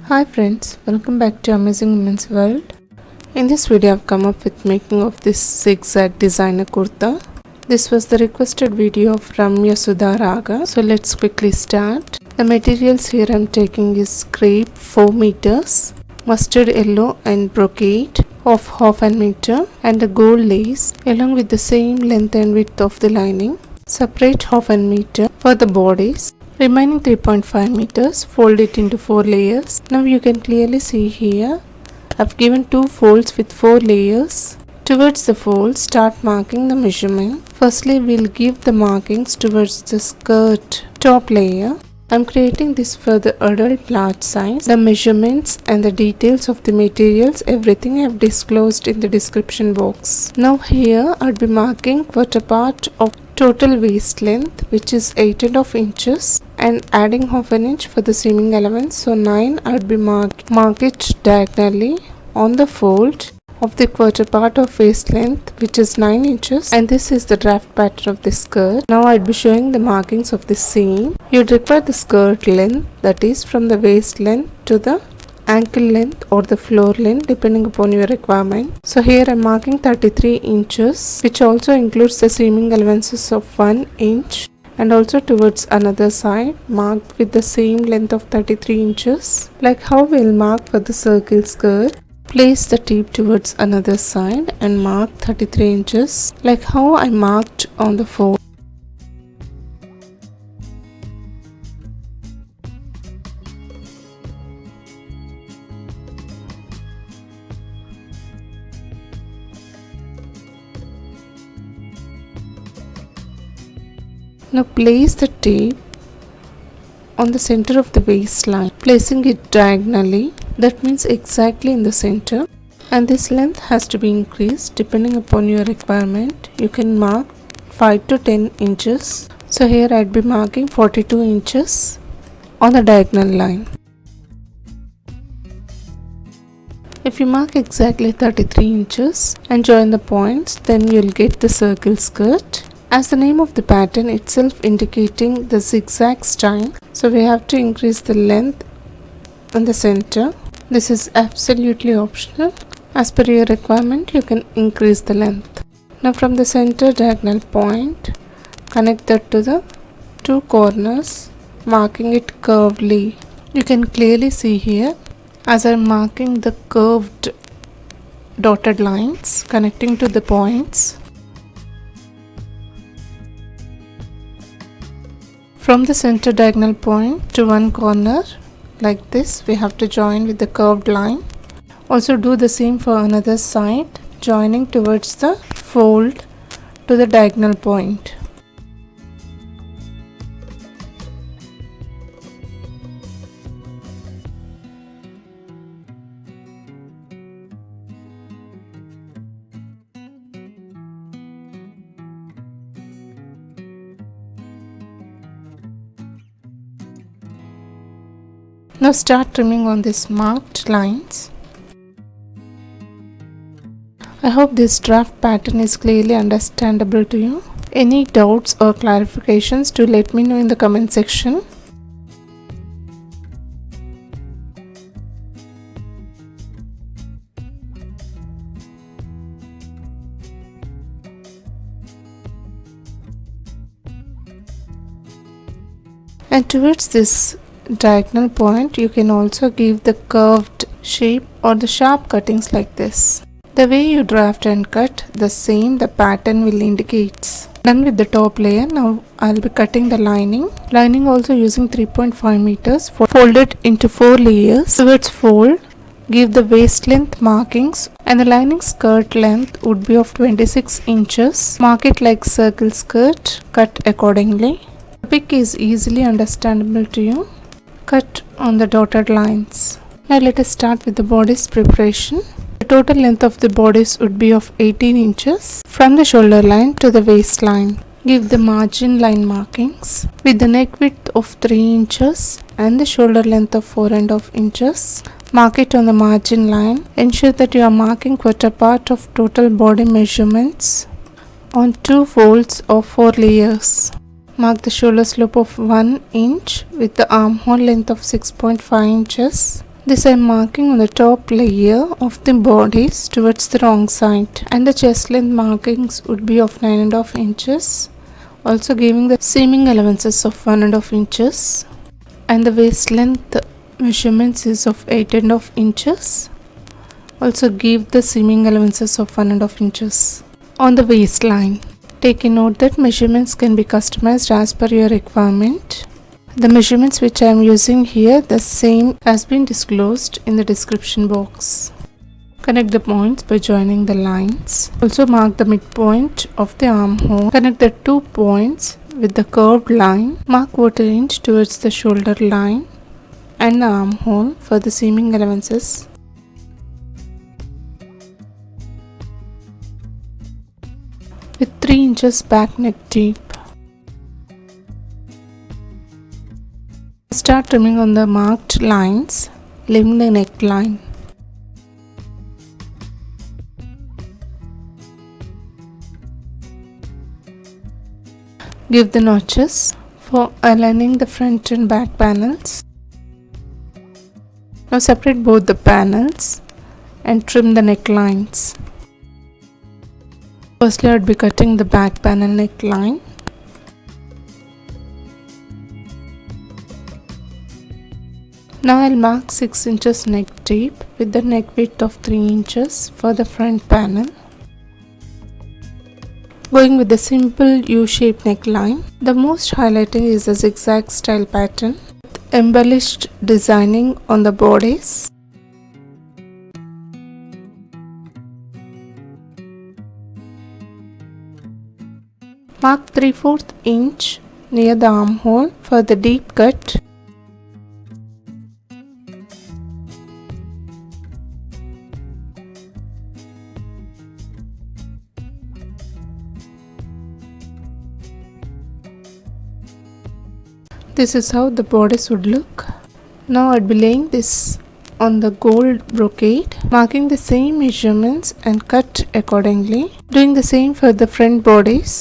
Hi friends, welcome back to Amazing Women's World. In this video I've come up with making of this zigzag designer kurta. This was the requested video of Ramya Sudha Raga. So let's quickly start. The materials here I'm taking is crepe 4 meters, mustard yellow and brocade of half an meter and a gold lace along with the same length and width of the lining. Separate half an meter for the bodice. Remaining 3.5 meters, fold it into 4 layers. Now you can clearly see here, I've given 2 folds with 4 layers. Towards the fold, start marking the measurement. Firstly, we'll give the markings towards the skirt top layer. I'm creating this for the adult large size. The measurements and the details of the materials, everything I've disclosed in the description box. Now here, I'll be marking quarter part of total waist length, which is 8.5 inches, and adding half an inch for the seaming allowance. So 9, I'll be mark it diagonally on the fold of the quarter part of waist length, which is 9 inches, and this is the draft pattern of the skirt. Now I'll be showing the markings of the seam. You'd require the skirt length, that is from the waist length to the ankle length or the floor length depending upon your requirement. So here I'm marking 33 inches, which also includes the seaming allowances of 1 inch, and also towards another side marked with the same length of 33 inches. Like how we'll mark for the circle skirt, place the tip towards another side and mark 33 inches like how I marked on the fold. Now place the tape on the center of the waistline, placing it diagonally, that means exactly in the center, and this length has to be increased depending upon your requirement. You can mark 5 to 10 inches. So here I'd be marking 42 inches on the diagonal line. If you mark exactly 33 inches and join the points, then you'll get the circle skirt. As the name of the pattern itself indicating the zigzag style, so we have to increase the length in the center. This is absolutely optional. As per your requirement, you can increase the length. Now from the center diagonal point, connect that to the 2 corners, marking it curvedly. You can clearly see here as I'm marking the curved dotted lines connecting to the points. From the center diagonal point to one corner, like this, we have to join with the curved line. Also do the same for another side, joining towards the fold to the diagonal point. Now start trimming on these marked lines. I hope this draft pattern is clearly understandable to you. Any doubts or clarifications, do let me know in the comment section. And towards this diagonal point, you can also give the curved shape or the sharp cuttings like this. The way you draft and cut, the same the pattern will indicate. Done with the top layer. Now I'll be cutting the lining. Lining also using 3.5 meters. Fold it into 4 layers. Towards fold, give the waist length markings, and the lining skirt length would be of 26 inches. Mark it like circle skirt. Cut accordingly. The pic is easily understandable to you. Cut on the dotted lines. Now let us start with the bodice preparation. The total length of the bodice would be of 18 inches from the shoulder line to the waistline. Give the margin line markings with the neck width of 3 inches and the shoulder length of 4.5 inches. Mark it on the margin line. Ensure that you are marking quarter part of total body measurements on 2 folds of 4 layers. Mark the shoulder slope of 1 inch with the armhole length of 6.5 inches. This I am marking on the top layer of the bodice towards the wrong side, and the chest length markings would be of 9.5 inches, also giving the seaming allowances of 1.5 inches, and the waist length measurements is of 8.5 inches, also give the seaming allowances of 1.5 inches. On the waistline, take a note that measurements can be customized as per your requirement. The measurements which I am using here, the same has been disclosed in the description box. Connect the points by joining the lines. Also mark the midpoint of the armhole. Connect the 2 points with the curved line. Mark 1/4 inch towards the shoulder line and the armhole for the seaming allowances. With 3 inches back neck deep. Start trimming on the marked lines, leaving the neckline. Give the notches for aligning the front and back panels. Now separate both the panels and trim the necklines. Firstly, I would be cutting the back panel neckline. Now I'll mark 6 inches neck deep with the neck width of 3 inches for the front panel. Going with the simple U-shaped neckline, the most highlighting is the zigzag style pattern with embellished designing on the bodice. Mark 3/4 inch near the armhole for the deep cut. This is how the bodice would look. Now I'd be laying this on the gold brocade, marking the same measurements and cut accordingly. Doing the same for the front bodice.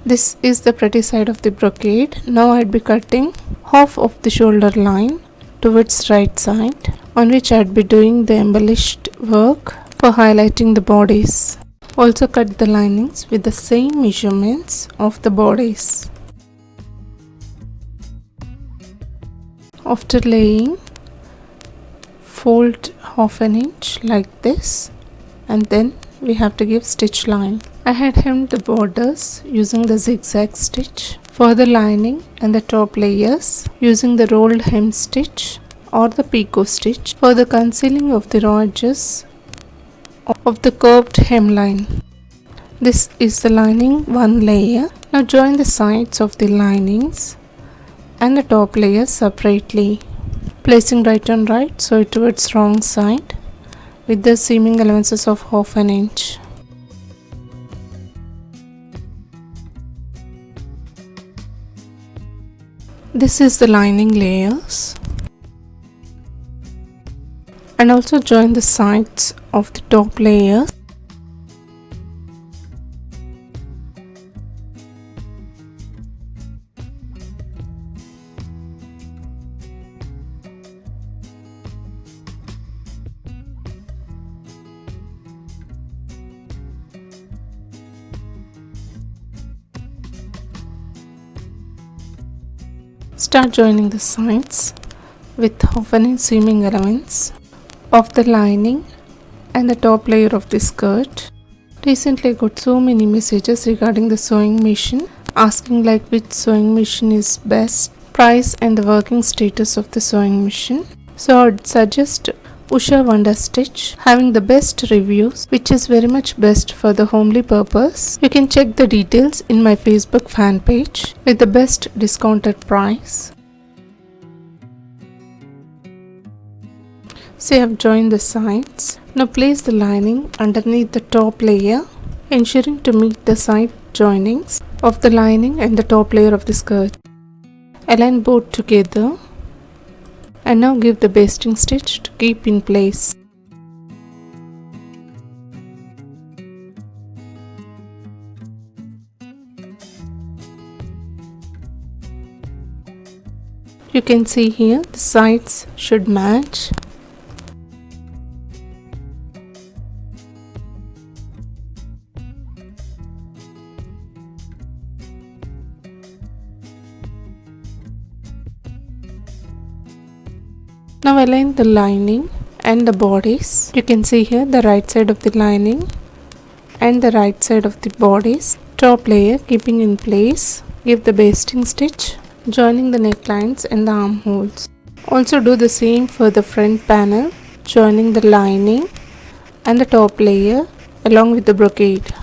This is the pretty side of the brocade. Now I'd be cutting half of the shoulder line towards right side, on which I'd be doing the embellished work for highlighting the bodice. Also cut the linings with the same measurements of the bodice. After laying, fold 1/2 inch like this, and then we have to give stitch line. I had hemmed the borders using the zigzag stitch. For the lining and the top layers, using the rolled hem stitch or the picot stitch for the concealing of the raw edges of the curved hemline. This is the lining one layer. Now join the sides of the linings and the top layer separately, placing right on right, so it towards wrong side with the seaming allowances of 1/2 inch. This is the lining layers, and also join the sides of the top layers. Start joining the sides with 1/2 inch seaming allowance of the lining and the top layer of the skirt. Recently I got so many messages regarding the sewing machine, asking like which sewing machine is best, price and the working status of the sewing machine. So I would suggest Usha Wonder Stitch, having the best reviews, which is very much best for the homely purpose. You can check the details in my Facebook fan page with the best discounted price. So I have joined the sides. Now place the lining underneath the top layer, ensuring to meet the side joinings of the lining and the top layer of the skirt. Align both together and now give the basting stitch to keep in place. You can see here the sides should match. Now align the lining and the bodice. You can see here the right side of the lining and the right side of the bodice. Top layer keeping in place. Give the basting stitch, joining the necklines and the armholes. Also do the same for the front panel, joining the lining and the top layer along with the brocade.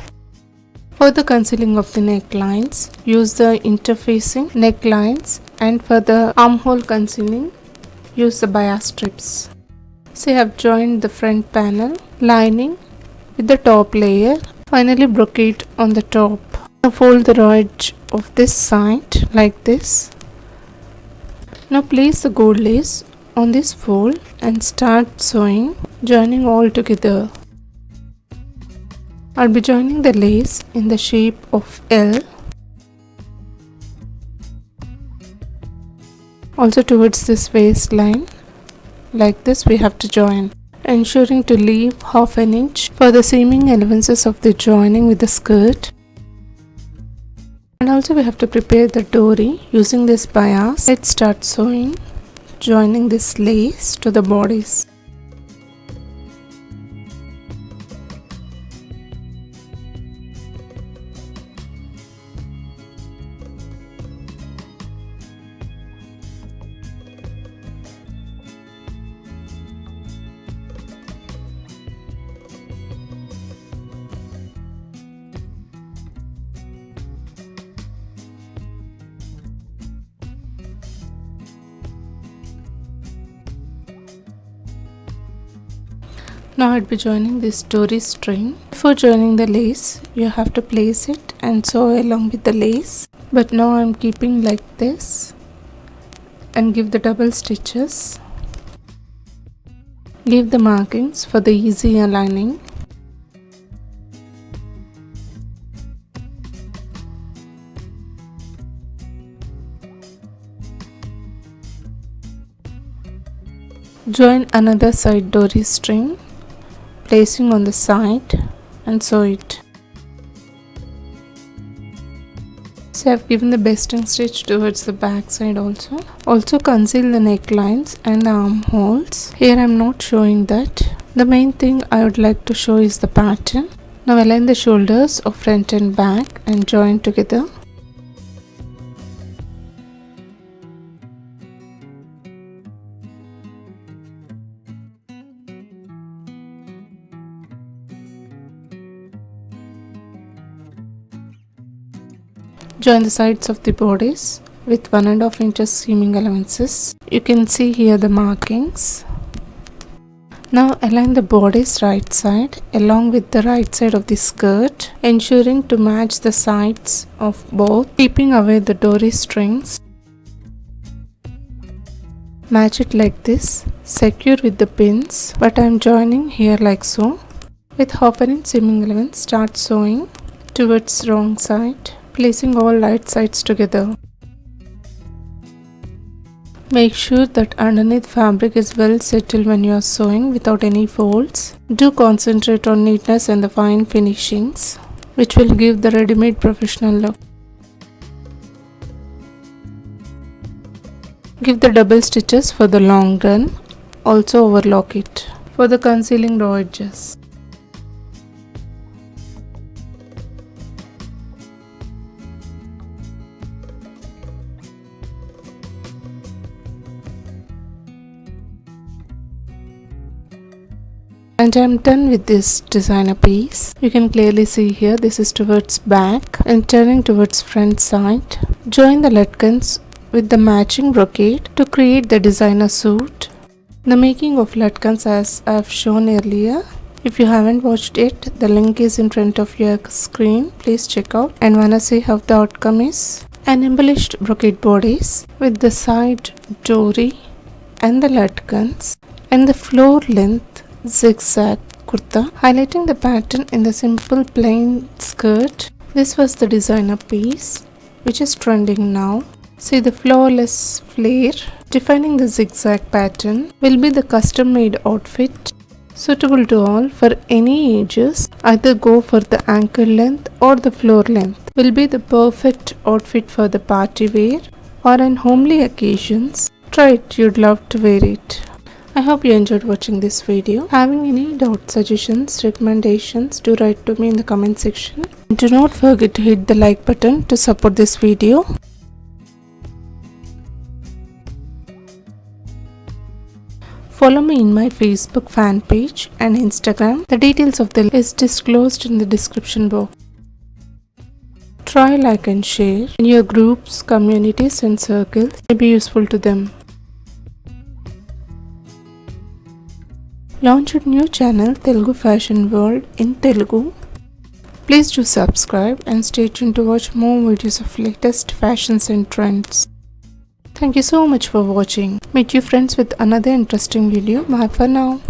For the concealing of the necklines, use the interfacing necklines, and for the armhole concealing, use the bias strips. So I have joined the front panel, lining with the top layer, finally brocade on the top. Now fold the raw edge of this side like this. Now place the gold lace on this fold and start sewing, joining all together. I'll be joining the lace in the shape of L. Also towards this waistline, like this we have to join, ensuring to leave half an inch for the seaming allowances of the joining with the skirt. And also we have to prepare the DORI using this bias. Let's start sewing, joining this lace to the bodice. Now I'd be joining this DORI string. Before joining the lace, you have to place it and sew along with the lace. But now I'm keeping like this and give the double stitches. Give the markings for the easy aligning. Join another side DORI string, placing on the side and sew it. So I've given the basting stitch towards the back side also. Also conceal the necklines and the armholes. Here I'm not showing that. The main thing I would like to show is the pattern. Now align the shoulders of front and back and join together. Join the sides of the bodice with 1.5 inches seaming allowances. You can see here the markings. Now align the bodice right side along with the right side of the skirt, ensuring to match the sides of both, keeping away the DORI strings. Match it like this, secure with the pins, but I am joining here like so. With 1/2 inch seaming allowance, start sewing towards wrong side, placing all right sides together. Make sure that underneath fabric is well settled when you are sewing without any folds. Do concentrate on neatness and the fine finishings, which will give the ready-made professional look. Give the double stitches for the long run. Also overlock it for the concealing raw edges. And I'm done with this designer piece. You can clearly see here this is towards back and turning towards front side. Join the latkans with the matching brocade to create the designer suit. The making of latkans as I've shown earlier. If you haven't watched it, the link is in front of your screen. Please check out and wanna see how the outcome is. An embellished brocade bodice with the side DORI and the latkans and the floor length zigzag kurta, highlighting the pattern in the simple plain skirt. This was the designer piece which is trending now. See the flawless flare defining the zigzag pattern will be the custom made outfit suitable to all for any ages. Either go for the ankle length or the floor length will be the perfect outfit for the party wear or on homely occasions. Try it, you'd love to wear it. I hope you enjoyed watching this video. Having any doubts, suggestions, recommendations, do write to me in the comment section. And do not forget to hit the like button to support this video. Follow me in my Facebook fan page and Instagram. The details of the list is disclosed in the description box. Try, like and share in your groups, communities and circles. It may be useful to them. Launched new channel Telugu Fashion World in Telugu. Please do subscribe and stay tuned to watch more videos of latest fashions and trends. Thank you so much for watching. Meet you friends with another interesting video. Bye for now.